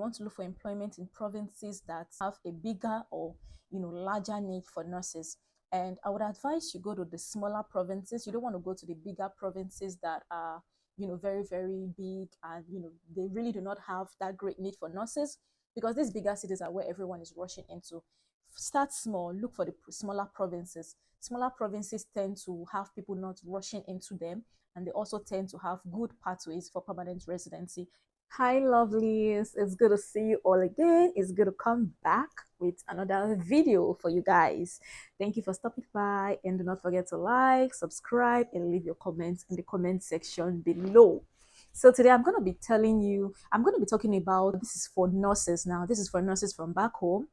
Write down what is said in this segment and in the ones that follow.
want to look for employment in provinces that have a bigger or larger need for nurses. And I would advise you go to the smaller provinces. You don't want to go to the bigger provinces that are very, very big, and they really do not have that great need for nurses, because these bigger cities are where everyone is rushing into. Start small, look for the smaller provinces. Smaller provinces tend to have people not rushing into them, and they also tend to have good pathways for permanent residency. Hi, lovelies. It's good to see you all again. It's good to come back with another video for you guys. Thank you for stopping by, and do not forget to like, subscribe, and leave your comments in the comment section below. So today I'm going to be talking about, this is for nurses now. This is for nurses from back home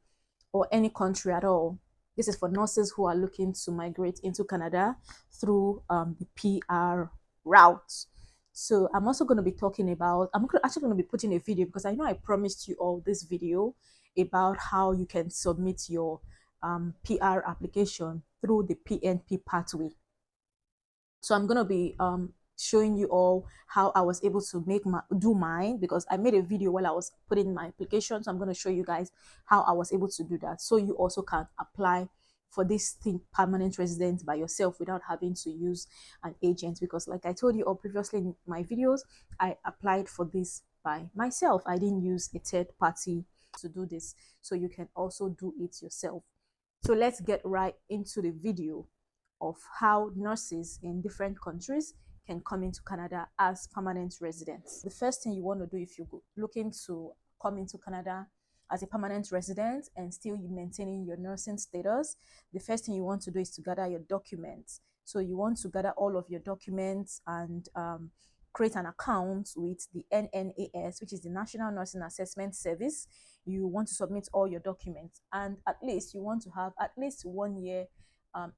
or any country at all. This is for nurses who are looking to migrate into Canada through the PR route. So I'm also going to be talking about, actually going to be putting a video, because I know I promised you all this video about how you can submit your PR application through the PNP pathway. So I'm going to be showing you all how I was able to do mine, because I made a video while I was putting my application. So I'm going to show you guys how I was able to do that, so you also can apply for this thing, permanent resident, by yourself without having to use an agent. Because like I told you all previously in my videos, I applied for this by myself. I didn't use a third party to do this, so you can also do it yourself. So let's get right into the video of how nurses in different countries can come into Canada as permanent residents. The first thing you want to do if you're looking to come into Canada as a permanent resident and still you maintaining your nursing status, the first thing you want to do is to gather your documents. So you want to gather all of your documents and create an account with the NNAS, which is the National Nursing Assessment Service. You want to submit all your documents, and at least you want to have at least 1 year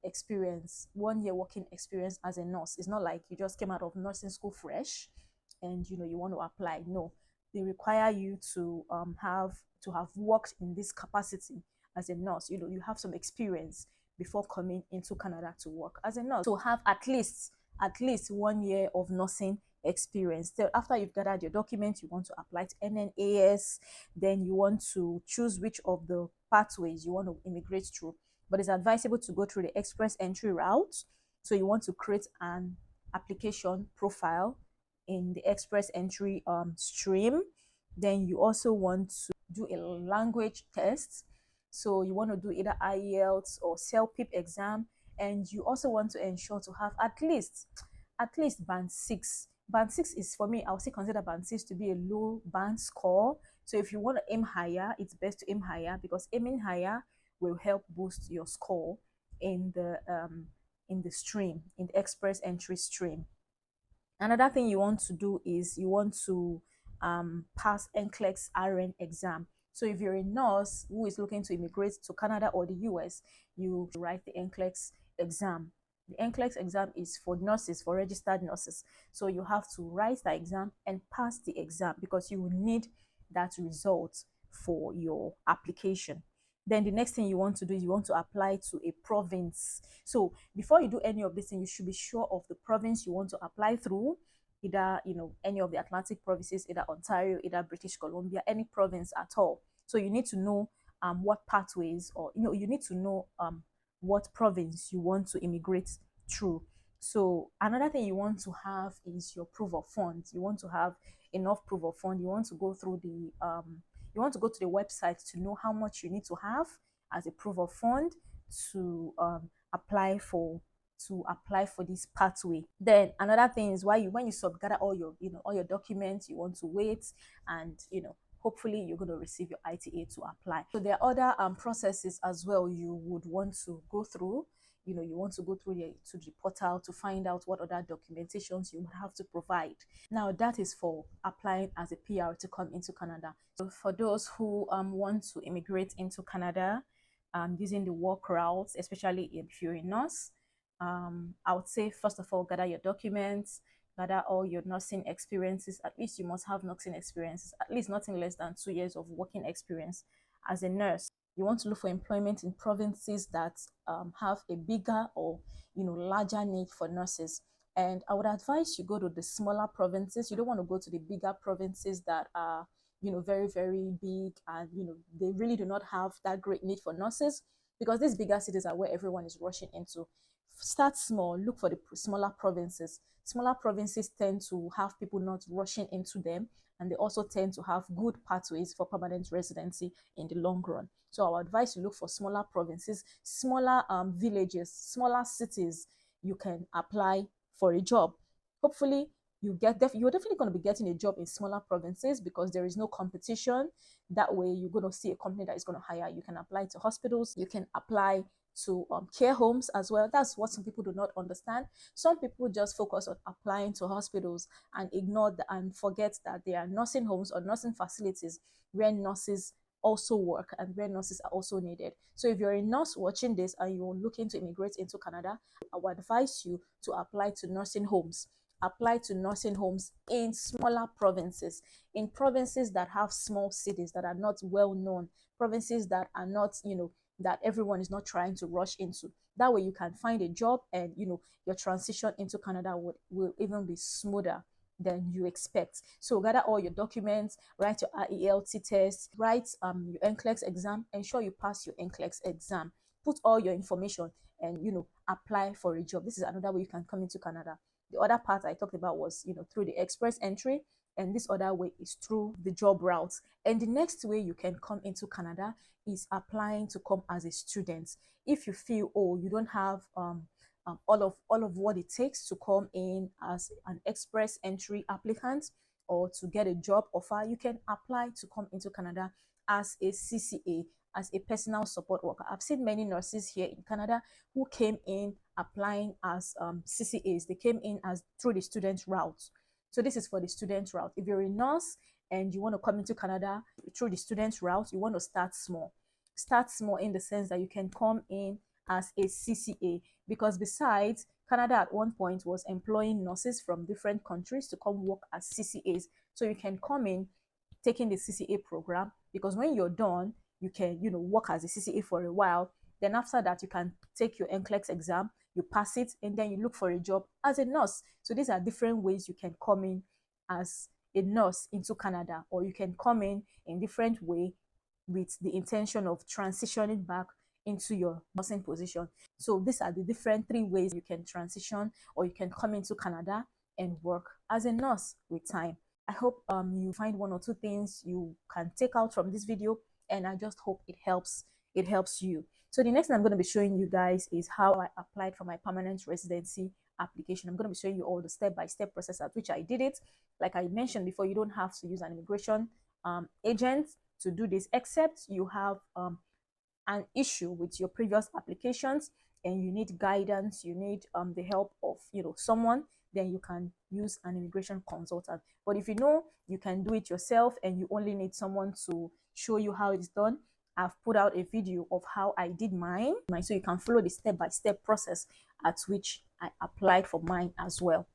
experience, 1 year working experience as a nurse. It's not like you just came out of nursing school fresh and you want to apply. No, they require you to have worked in this capacity as a nurse. You have some experience before coming into Canada to work as a nurse. So have at least 1 year of nursing experience. So after you've gathered your documents, you want to apply to NNAS. Then you want to choose which of the pathways you want to immigrate through. But it's advisable to go through the express entry route. So you want to create an application profile in the express entry stream. Then you also want to do a language test. So you want to do either IELTS or CELPIP exam, and you also want to ensure to have at least band 6. Band 6 is, for me, I would say consider band 6 to be a low band score. So if you want to aim higher, it's best to aim higher, because aiming higher will help boost your score in the stream, in the express entry stream. Another thing you want to do is you want to pass NCLEX RN exam. So if you're a nurse who is looking to immigrate to Canada or the US, you write the NCLEX exam. The NCLEX exam is for nurses, for registered nurses. So you have to write the exam and pass the exam, because you will need that result for your application. Then the next thing you want to do is you want to apply to a province. So before you do any of this thing, you should be sure of the province you want to apply through, either any of the Atlantic provinces, either Ontario, either British Columbia, any province at all. So you need to know what pathways, or you need to know what province you want to immigrate through. So another thing you want to have is your proof of funds. You want to have enough proof of fund. You want to go through the the website to know how much you need to have as a proof of fund to apply for this pathway. Then another thing is, when you gather all your documents, you want to wait, and hopefully you're going to receive your ITA to apply. So there are other processes as well you would want to go through. You want to go through to the portal to find out what other documentations you would have to provide. Now that is for applying as a PR to come into Canada. So for those who want to immigrate into Canada using the work routes, especially if you're a nurse, I would say, first of all, gather your documents, gather all your nursing experiences. At least you must have nursing experiences, at least nothing less than 2 years of working experience as a nurse. You want to look for employment in provinces that have a bigger or larger need for nurses. And I would advise you go to the smaller provinces. You don't want to go to the bigger provinces that are very, very big, and they really do not have that great need for nurses, because these bigger cities are where everyone is rushing into. Start small, look for the smaller provinces. Smaller provinces tend to have people not rushing into them, and they also tend to have good pathways for permanent residency in the long run. So I would advise you look for smaller provinces, smaller villages, smaller cities. You can apply for a job. Hopefully, you're definitely going to be getting a job in smaller provinces because there is no competition. That way, you're going to see a company that is going to hire. You can apply to hospitals. You can apply to care homes as well. That's what some people do not understand. Some people just focus on applying to hospitals and ignore and forget that there are nursing homes or nursing facilities where nurses also work and where nurses are also needed. So if you're a nurse watching this and you're looking to immigrate into Canada, I would advise you to apply to nursing homes. Apply to nursing homes in smaller provinces, in provinces that have small cities that are not well known, provinces that are not, that everyone is not trying to rush into. That way you can find a job, and your transition into Canada will even be smoother than you expect. So gather all your documents, write your RELT test, write your NCLEX exam, ensure you pass your NCLEX exam, put all your information, and apply for a job. This is another way you can come into Canada. The other part I talked about was through the express entry, and this other way is through the job route. And the next way you can come into Canada is applying to come as a student. If you feel, oh, you don't have all of what it takes to come in as an express entry applicant or to get a job offer, you can apply to come into Canada as a CCA, as a personal support worker. I've seen many nurses here in Canada who came in applying as CCAs. They came in as through the student route. So this is for the student route. If you're a nurse and you want to come into Canada through the student route, you want to start small. Start small in the sense that you can come in as a CCA, because besides, Canada at one point was employing nurses from different countries to come work as CCAs. So you can come in taking the CCA program, because when you're done, you can work as a CCA for a while. Then after that, you can take your NCLEX exam, you pass it, and then you look for a job as a nurse. So these are different ways you can come in as a nurse into Canada, or you can come in different way with the intention of transitioning back into your nursing position. So these are the different 3 ways you can transition, or you can come into Canada and work as a nurse with time. I hope you find 1 or 2 things you can take out from this video, and I just hope it helps you. So the next thing I'm going to be showing you guys is how I applied for my permanent residency application. I'm going to be showing you all the step-by-step process at which I did it. Like I mentioned before, you don't have to use an immigration agent to do this, except you have an issue with your previous applications and you need guidance, you need the help of someone, then you can use an immigration consultant. But if you know you can do it yourself and you only need someone to show you how it's done, I've put out a video of how I did mine, so you can follow the step-by-step process at which I applied for mine as well.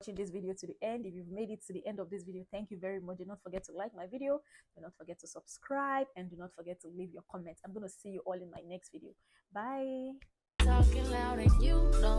watching this video to the end. If you've made it to the end of this video, thank you very much. Do not forget to like my video, do not forget to subscribe, and do not forget to leave your comments. I'm going to see you all in my next video. Bye. Talking loud and you don't